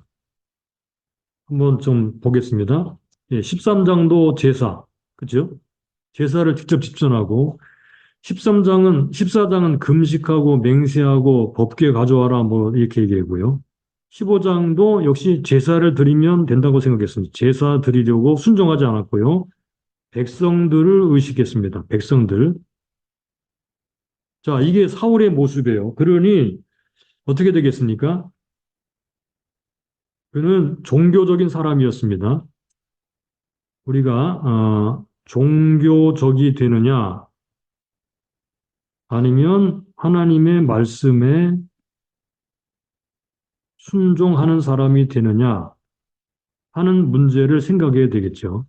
한번 좀 보겠습니다. 예, 13장도 제사, 그죠? 제사를 직접 집전하고 14장은 금식하고 맹세하고 법궤 가져와라 뭐 이렇게 얘기하고요. 15장도 역시 제사를 드리면 된다고 생각했습니다. 제사 드리려고 순종하지 않았고요. 백성들을 의식했습니다. 백성들. 자, 이게 사울의 모습이에요. 그러니 어떻게 되겠습니까? 그는 종교적인 사람이었습니다. 우리가 종교적이 되느냐 아니면 하나님의 말씀에 순종하는 사람이 되느냐 하는 문제를 생각해야 되겠죠.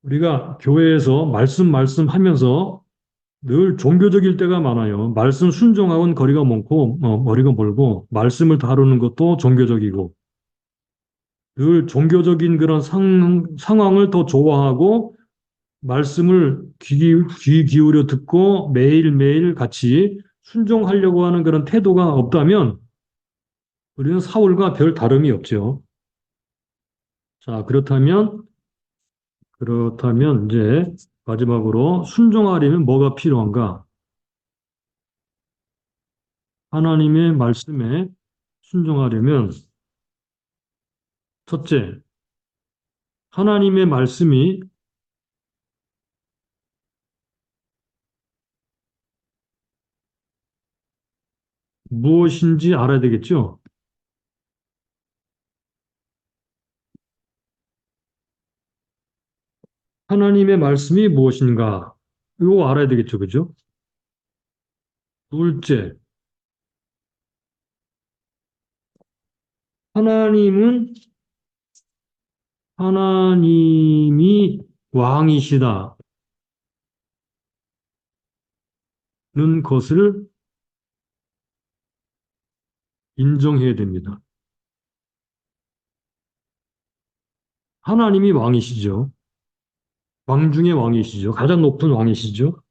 우리가 교회에서 말씀 하면서 늘 종교적일 때가 많아요. 말씀 순종하고는 거리가 멀고, 머리가 멀고, 말씀을 다루는 것도 종교적이고, 늘 종교적인 그런 상황을 더 좋아하고, 말씀을 귀 기울여 듣고 매일매일 같이 순종하려고 하는 그런 태도가 없다면, 우리는 사울과 별 다름이 없죠. 자, 그렇다면 이제 마지막으로 순종하려면 뭐가 필요한가? 하나님의 말씀에 순종하려면 첫째, 하나님의 말씀이 무엇인지 알아야 되겠죠? 하나님의 말씀이 무엇인가? 이거 알아야 되겠죠, 그죠? 둘째, 하나님은 하나님이 왕이시다는 것을 인정해야 됩니다. 하나님이 왕이시죠. 왕 중의 왕이시죠. 가장 높은 왕이시죠.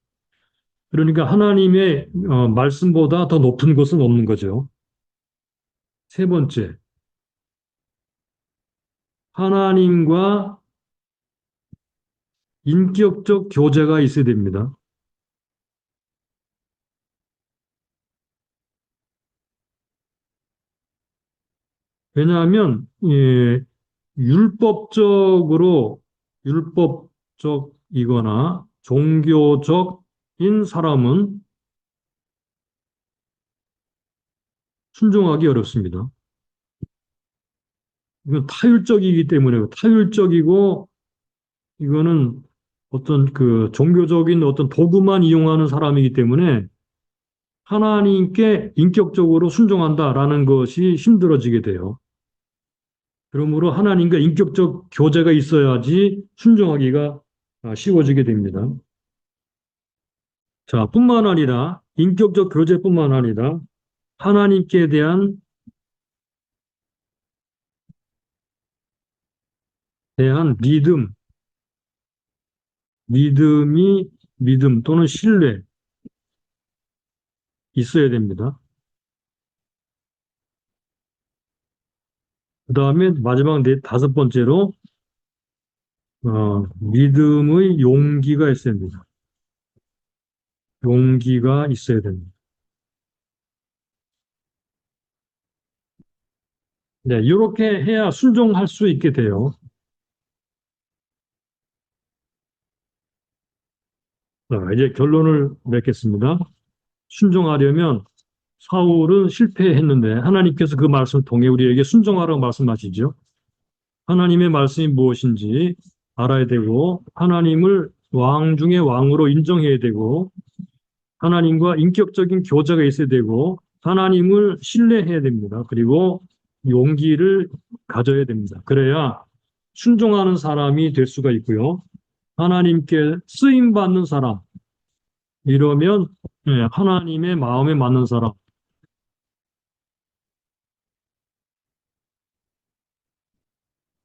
그러니까 하나님의 말씀보다 더 높은 것은 없는 거죠. 세 번째, 하나님과 인격적 교제가 있어야 됩니다. 왜냐하면 율법적으로 율법적이거나 종교적인 사람은 순종하기 어렵습니다. 이건 타율적이기 때문에 타율적이고 이거는 어떤 그 종교적인 어떤 도구만 이용하는 사람이기 때문에 하나님께 인격적으로 순종한다라는 것이 힘들어지게 돼요. 그러므로 하나님과 인격적 교제가 있어야지 순종하기가 쉬워지게 됩니다. 자, 뿐만 아니라 인격적 교제뿐만 아니라 하나님께 대한 믿음 또는 신뢰 있어야 됩니다. 그 다음에 마지막 다섯 번째로 믿음의 용기가 있어야 됩니다. 용기가 있어야 됩니다. 네, 이렇게 해야 순종할 수 있게 돼요. 자, 이제 결론을 맺겠습니다. 순종하려면 사울은 실패했는데 하나님께서 그 말씀을 통해 우리에게 순종하라고 말씀하시죠. 하나님의 말씀이 무엇인지 알아야 되고 하나님을 왕 중의 왕으로 인정해야 되고 하나님과 인격적인 교제가 있어야 되고 하나님을 신뢰해야 됩니다. 그리고 용기를 가져야 됩니다. 그래야 순종하는 사람이 될 수가 있고요. 하나님께 쓰임 받는 사람 이러면 하나님의 마음에 맞는 사람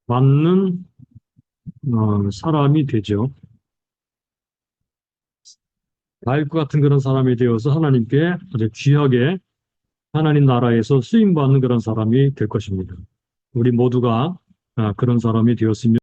맞는 사람이 되죠. 다윗과 같은 그런 사람이 되어서 하나님께 아주 귀하게 하나님 나라에서 쓰임 받는 그런 사람이 될 것입니다. 우리 모두가 그런 사람이 되었으면